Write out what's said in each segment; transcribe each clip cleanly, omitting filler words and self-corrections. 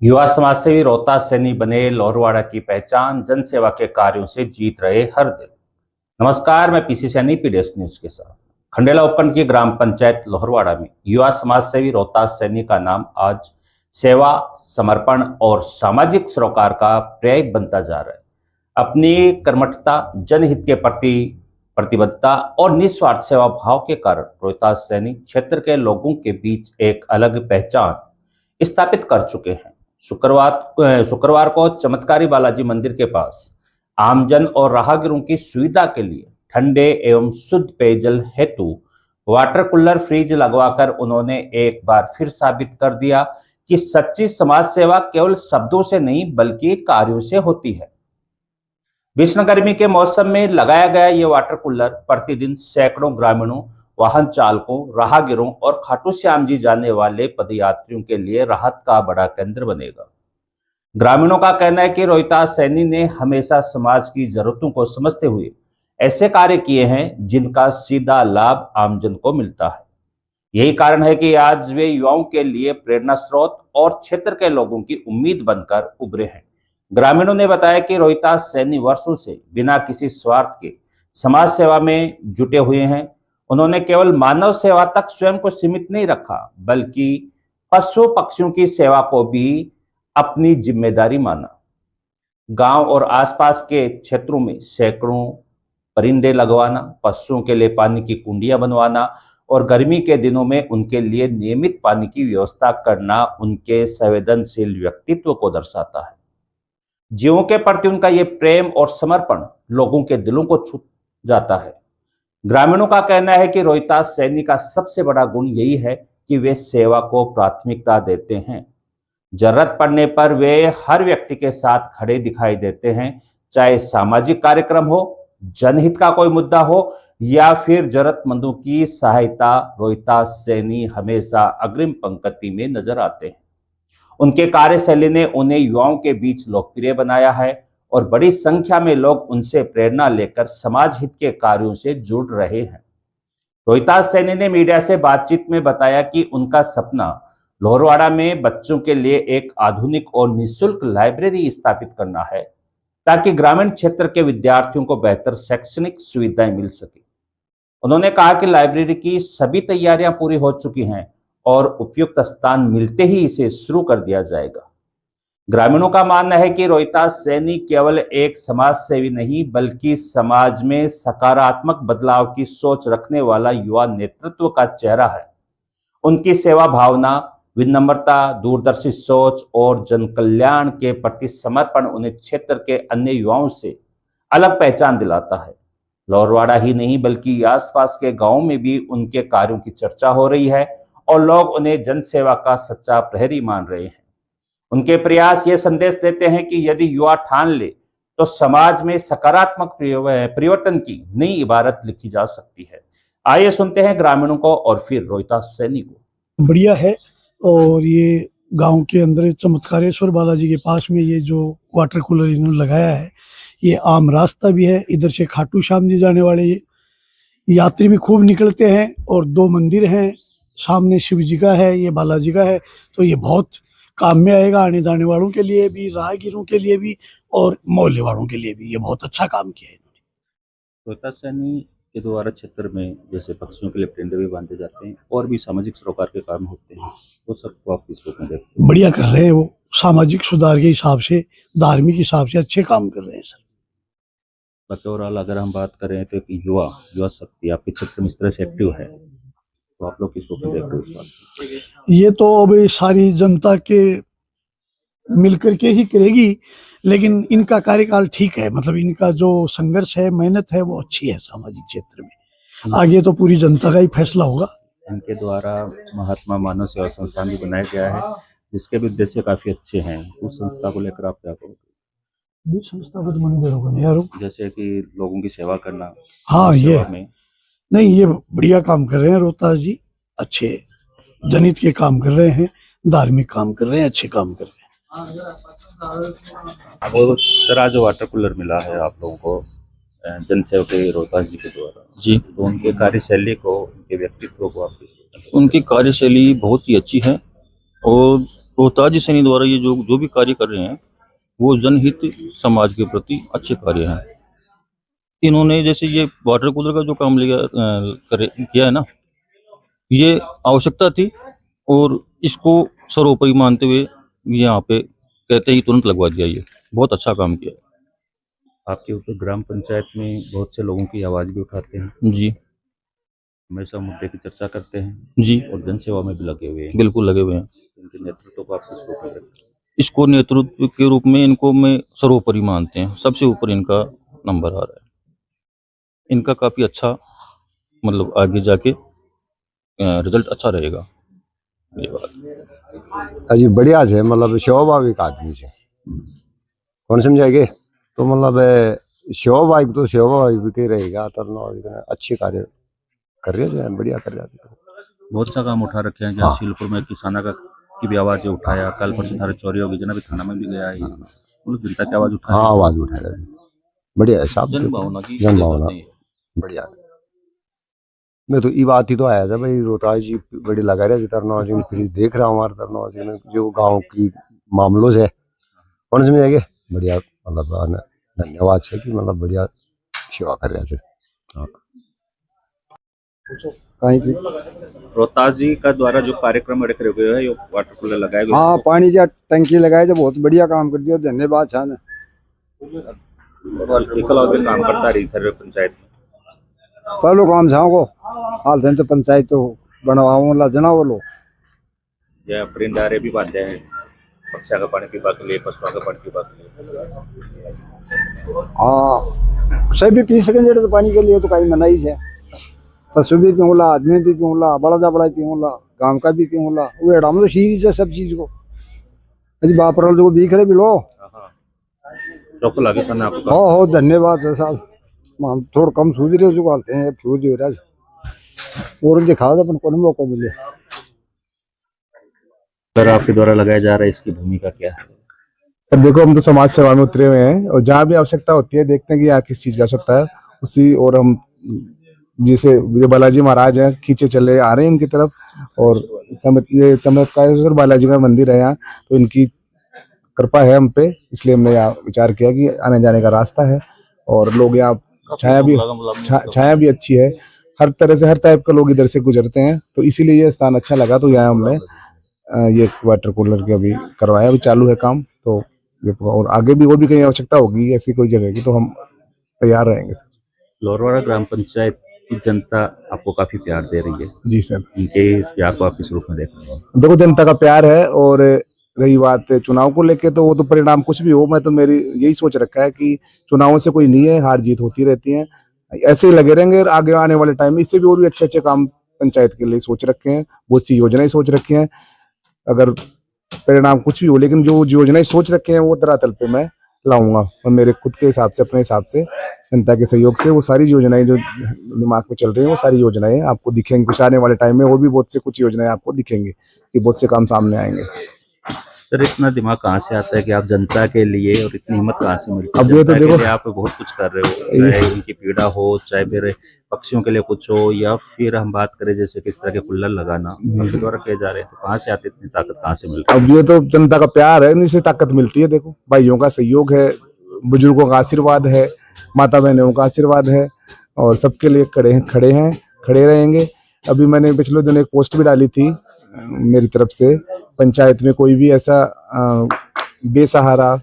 युवा समाजसेवी रोहतास सैनी बने लोहरवाड़ा की पहचान जनसेवा के कार्यों से जीत रहे हर दिल। नमस्कार, मैं पीसी सैनी पीडीएस न्यूज के साथ। खंडेला उपखंड की ग्राम पंचायत लोहरवाड़ा में युवा समाजसेवी रोहतास सैनी का नाम आज सेवा, समर्पण और सामाजिक सरोकार का पर्याय बनता जा रहा है। अपनी कर्मठता, जनहित के प्रति प्रतिबद्धता और निस्वार्थ सेवा भाव के कारण रोहतास सैनी क्षेत्र के लोगों के बीच एक अलग पहचान स्थापित कर चुके हैं। शुक्रवार को चमत्कारी बालाजी मंदिर के पास आमजन और राहगीरों की सुविधा के लिए ठंडे एवं शुद्ध पेयजल हेतु वाटर कूलर फ्रिज लगवाकर उन्होंने एक बार फिर साबित कर दिया कि सच्ची समाज सेवा केवल शब्दों से नहीं बल्कि कार्यों से होती है। भीषण गर्मी के मौसम में लगाया गया ये वाटर कूलर प्रतिदिन सैकड़ों ग्रामीणों, वाहन चालकों, राहगीरों और खाटू श्याम जी जाने वाले पदयात्रियों के लिए राहत का बड़ा केंद्र बनेगा। ग्रामीणों का कहना है कि रोहतास सैनी ने हमेशा समाज की जरूरतों को समझते हुए ऐसे कार्य किए हैं जिनका सीधा लाभ आमजन को मिलता है। यही कारण है कि आज वे युवाओं के लिए प्रेरणा स्रोत और क्षेत्र के लोगों की उम्मीद बनकर उभरे हैं। ग्रामीणों ने बताया कि रोहतास सैनी वर्षों से बिना किसी स्वार्थ के समाज सेवा में जुटे हुए हैं। उन्होंने केवल मानव सेवा तक स्वयं को सीमित नहीं रखा, बल्कि पशु पक्षियों की सेवा को भी अपनी जिम्मेदारी माना। गांव और आसपास के क्षेत्रों में सैकड़ों परिंदे लगवाना, पशुओं के लिए पानी की कुंडियां बनवाना और गर्मी के दिनों में उनके लिए नियमित पानी की व्यवस्था करना उनके संवेदनशील व्यक्तित्व को दर्शाता है। जीवों के प्रति उनका ये प्रेम और समर्पण लोगों के दिलों को छू जाता है। ग्रामीणों का कहना है कि रोहतास सैनी का सबसे बड़ा गुण यही है कि वे सेवा को प्राथमिकता देते हैं। जरूरत पड़ने पर वे हर व्यक्ति के साथ खड़े दिखाई देते हैं, चाहे सामाजिक कार्यक्रम हो, जनहित का कोई मुद्दा हो या फिर जरूरतमंदों की सहायता। रोहतास सैनी हमेशा अग्रिम पंक्ति में नजर आते हैं। उनके कार्यशैली ने उन्हें युवाओं के बीच लोकप्रिय बनाया है और बड़ी संख्या में लोग उनसे प्रेरणा लेकर समाज हित के कार्यों से जुड़ रहे हैं। रोहतास सैनी ने मीडिया से बातचीत में बताया कि उनका सपना लोहरवाड़ा में बच्चों के लिए एक आधुनिक और निःशुल्क लाइब्रेरी स्थापित करना है, ताकि ग्रामीण क्षेत्र के विद्यार्थियों को बेहतर शैक्षणिक सुविधाएं मिल सके। उन्होंने कहा कि लाइब्रेरी की सभी तैयारियां पूरी हो चुकी हैं और उपयुक्त स्थान मिलते ही इसे शुरू कर दिया जाएगा। ग्रामीणों का मानना है कि रोहतास सैनी केवल एक समाज सेवी नहीं बल्कि समाज में सकारात्मक बदलाव की सोच रखने वाला युवा नेतृत्व का चेहरा है। उनकी सेवा भावना, विनम्रता, दूरदर्शी सोच और जन कल्याण के प्रति समर्पण उन्हें क्षेत्र के अन्य युवाओं से अलग पहचान दिलाता है। लोहरवाड़ा ही नहीं बल्कि आसपास के गांवों में भी उनके कार्यों की चर्चा हो रही है और लोग उन्हें जनसेवा का सच्चा प्रहरी मान रहे हैं। उनके प्रयास ये संदेश देते हैं कि यदि युवा ठान ले तो समाज में सकारात्मक परिवर्तन की नई इबारत लिखी जा सकती है। आइए सुनते हैं ग्रामीणों को और फिर रोहतास सैनी को। बढ़िया है। और ये गांव के अंदर चमत्कारेश्वर बालाजी के पास में ये जो वाटर कूलर इन्होंने लगाया है, ये आम रास्ता भी है। इधर से खाटू श्याम जी जाने वाले यात्री भी खूब निकलते हैं और दो मंदिर हैं, सामने शिव जी का है, ये बालाजी का है। तो ये बहुत काम में आएगा आने जाने वालों के लिए भी, राहगीरों के लिए भी और मोहल्ले वालों के लिए भी। ये बहुत अच्छा काम किया है इन्होंने। रोहतास सैनी के द्वारा क्षेत्र में जैसे पक्षियों के लिए परिंदे भी बांधे जाते हैं और भी सामाजिक सरोकार के काम होते हैं, वो सब आप किस रूप में देखते हैं? बढ़िया कर रहे हैं वो, सामाजिक सुधार के हिसाब से, धार्मिक हिसाब से अच्छे काम कर रहे हैं सर। बतौर अगर हम बात करें तो युवा शक्ति आपके क्षेत्र में इस तरह से एक्टिव है, तो आप लोग किस रूप में देख रहे हो इस बात? ये तो अब सारी जनता के मिलकर के ही करेगी, लेकिन इनका कार्यकाल ठीक है। मतलब इनका जो संघर्ष है, मेहनत है, वो अच्छी है सामाजिक क्षेत्र में। आगे तो पूरी जनता का ही फैसला होगा। इनके द्वारा महात्मा मानव सेवा संस्थान भी बनाया गया है, जिसके भी उद्देश्य काफी अच्छे हैं। उस संस्था को लेकर आप क्या कहोगे? संस्था को तो मंदिर होगा नहीं यार, जैसे कि लोगों की सेवा करना। हाँ, ये नहीं, ये बढ़िया काम कर रहे हैं रोहतास जी, अच्छे जनहित के काम कर रहे हैं, धार्मिक काम कर रहे हैं, अच्छे काम कर रहे हैं। अब सर आज जो वाटर कूलर मिला है आप लोगों को जनसेवा के रोहतास जी के द्वारा जी, तो उनके कार्यशैली को, उनके व्यक्तित्व को आप उनकी कार्यशैली बहुत ही अच्छी है और रोहताज सैनी द्वारा ये जो भी कार्य कर रहे हैं वो जनहित समाज के प्रति अच्छे कार्य हैं। इन्होंने जैसे ये वाटर कूलर का जो काम किया है ना, ये आवश्यकता थी और इसको सर्वोपरि मानते हुए यहाँ पे कहते ही तुरंत लगवा दिया। ये बहुत अच्छा काम किया आपके ऊपर ग्राम पंचायत में बहुत से लोगों की आवाज़ भी उठाते हैं, जी हमेशा मुद्दे की चर्चा करते हैं जी, और जनसेवा में भी लगे हुए हैं। बिल्कुल लगे हुए हैं। इनके नेतृत्व को आप किस रूप में देखते हैं? इसको नेतृत्व के रूप में इनको मैं सर्वोपरि मानते हैं, सबसे ऊपर इनका नंबर आ रहा है। इनका काफी अच्छा मतलब आगे जाके रिजल्ट अच्छा रहेगा। ये बात अजी बढ़िया से मतलब स्वाभाविक आदमी से कौन समझाएंगे तो मतलब स्वाभाविक तो स्वाभाविक ही रहेगा। तो अच्छे कार्य कर रहे हैं, बढ़िया कर रहे हैं। बहुत सा काम उठा रखे हैं, जहाँ सीलपुर में किसाना की भी आवाज़ उठाया, कल परसों थाना चोरी होगी जना भी थाना में भी गया है, मतलब जनता की आवाज़ उठाया। हाँ आवाज उठा रहे हैं, बढ़िया है साहब, जनभावना की जनभावना बढ़िया। मैं तो ये बात ही तो आया था भाई, रोहताज जी बड़ी लगा रहे थे तरनौज जी, फिर देख रहा हूँ हमारे तरनौज जी जो गाँव की मामलों से कौन समझाएंगे, बढ़िया मतलब धन्यवाद से कि मतलब बढ़िया सेवा कर रहे थे। रोहताज जी का द्वारा जो कार्यक्रम रखे हुए है, वाटर कूलर लगाए गए, हाँ पानी की टंकी लगाए तो बहुत बढ़िया काम कर दिया, धन्यवाद छा ने। एकलव्य काम करता रही घर पंचायत में। पहलो काम छा को हाल दिन तो पंचायत तो बनवाओ ला जना बोलो या परिंदारे भी बांधे हैं, पक्षा का पानी पीवा के लिए, पशुओं का पानी पीवा के लिए। हाँ सभी पी सकें जेड़े तो पानी के लिए तो कहीं मना ही है। पशु भी पीऊँला, आदमी भी पीऊँला, बड़ा जा बड़ा पीऊँला, गांव का भी पीऊँला, वो एडा में तो शीरी है सब चीज को। अजी बाप रो जो बीख रहे भी लो चौक लगे था ना आपको। हो धन्यवाद है साहब, मान थोड़ा कम सूझ रहे जो कहते हैं फ्यूज हो रहा और दिखा दो अपन को मौका मिले। सर आपके द्वारा लगाया जा रहा है, इसकी भूमिका क्या है? सर देखो हम तो समाज सेवा में उतरे हुए हैं और जहाँ भी आवश्यकता होती है देखते हैं कि यहाँ किस चीज की आवश्यकता है उसी, और हम जैसे जो बालाजी महाराज हैं खींचे चले आ रहे हैं इनकी तरफ, और ये चमत्कारेश्वर बालाजी का मंदिर है यहाँ, तो इनकी कृपा है हम पे, इसलिए हमने यहाँ विचार किया कि आने जाने का रास्ता है और लोग यहाँ छाया भी अच्छी है, हर तरह से हर टाइप के लोग इधर से गुजरते हैं, तो इसीलिए ये स्थान अच्छा लगा, तो यहाँ हमने ये वाटर कूलर की अभी करवाया, अभी चालू है काम। तो और आगे भी और भी कहीं आवश्यकता होगी ऐसी कोई जगह की तो हम तैयार रहेंगे सर। लोहरवाड़ा ग्राम पंचायत की जनता आपको काफी प्यार दे रही है। जी सर, इनके इस प्यार को आप किस रूप में देख रहे हो? देखो जनता का प्यार है, और रही बात चुनाव को लेके तो वो तो परिणाम कुछ भी हो, मैं तो मेरी यही सोच रखा है कि चुनावों से कोई नहीं है, हार जीत होती रहती है, ऐसे ही लगे रहेंगे। आगे आने वाले टाइम में इससे भी और भी अच्छे अच्छे काम पंचायत के लिए सोच रखे हैं, बहुत सी योजनाएं सोच रखी हैं। अगर परिणाम कुछ भी हो, लेकिन जो योजनाएं सोच रखे हैं वो धरातल पे मैं लाऊंगा, और मेरे खुद के हिसाब से, अपने हिसाब से, जनता के सहयोग से वो सारी योजनाएं जो दिमाग में चल रही हैं वो सारी योजनाएं आपको दिखेंगी कुछ आने वाले टाइम में, और भी बहुत से कुछ योजनाएं आपको दिखेंगी कि बहुत से काम सामने आएंगे। सर इतना दिमाग कहाँ से आता है कि आप जनता के लिए, और इतनी हिम्मत कहाँ से मिलती है? अब ये तो देखो आप बहुत कुछ कर रहे हो, चाहे उनकी पीड़ा हो, चाहे फिर पक्षियों के लिए कुछ हो, या फिर हम बात करें जैसे किस तरह के कूलर लगाना आपके द्वारा किए जा रहे हैं, तो कहाँ से आती इतनी ताकत, कहाँ से मिलती है? अब ये तो जनता का प्यार है, इनसे ताकत मिलती है। देखो भाइयों का सहयोग है, बुजुर्गों का आशीर्वाद है, माता बहनों का आशीर्वाद है, और सबके लिए खड़े रहेंगे। अभी मैंने पिछले दिन एक पोस्ट भी डाली थी मेरी तरफ से, पंचायत में कोई भी ऐसा बेसहारा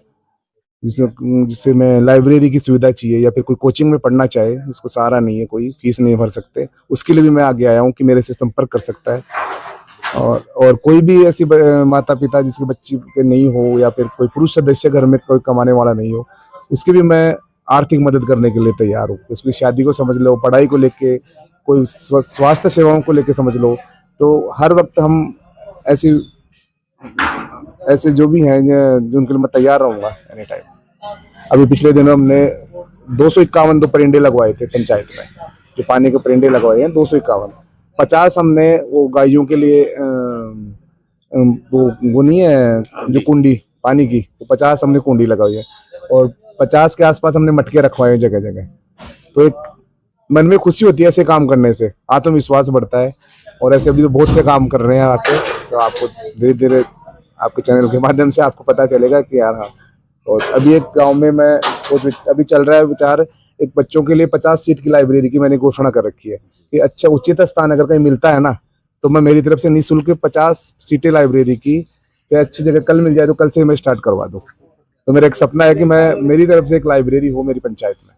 जिसे में लाइब्रेरी की सुविधा चाहिए या फिर कोई कोचिंग में पढ़ना चाहे, जिसको सहारा नहीं है, कोई फीस नहीं भर सकते, उसके लिए भी मैं आगे आया हूँ कि मेरे से संपर्क कर सकता है। और कोई भी ऐसी माता पिता जिसके बच्चे के नहीं हो, या फिर कोई पुरुष सदस्य घर में कोई कमाने वाला नहीं हो, उसकी भी मैं आर्थिक मदद करने के लिए तैयार हूँ। उसकी शादी को समझ लो, पढ़ाई को लेके, कोई स्वास्थ्य सेवाओं को लेके समझ लो, तो हर वक्त हम ऐसे जो भी हैं जो उनके लिए मैं तैयार रहूंगा एनी टाइम। अभी पिछले दिनों हमने 251 परिंदे लगवाए थे पंचायत में, जो पानी के परिंदे लगवाए हैं 251। 50 हमने वो गायों के लिए वो नहीं है जो कुंडी पानी की, तो 50 हमने कुंडी लगाई है, और 50 के आसपास हमने मटके रखवाए हैं जगह जगह। तो एक मन में खुशी होती है ऐसे काम करने से, आत्मविश्वास बढ़ता है, और ऐसे अभी तो बहुत से काम कर रहे हैं आके, तो आपको धीरे धीरे आपके चैनल के माध्यम से आपको पता चलेगा कि यार हाँ। और अभी एक गांव में मैं अभी चल रहा है विचार, एक बच्चों के लिए 50 सीट की लाइब्रेरी की मैंने घोषणा कर रखी है कि अच्छा उचित स्थान अगर कहीं मिलता है ना, तो मैं मेरी तरफ से निःशुल्क 50 सीटें लाइब्रेरी की चाहे अच्छी जगह कल मिल जाए तो कल से मैं स्टार्ट करवा दूँ। तो मेरा एक सपना है कि मैं मेरी तरफ से एक लाइब्रेरी हो मेरी पंचायत में।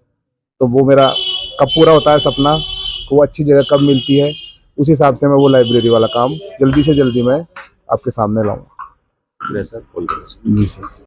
तो वो मेरा कब पूरा होता है सपना, वो अच्छी जगह कब मिलती है, उस हिसाब से मैं वो लाइब्रेरी वाला काम जल्दी से जल्दी मैं आपके सामने लाऊंगा। जैसा बोल रहे हैं। जी सर।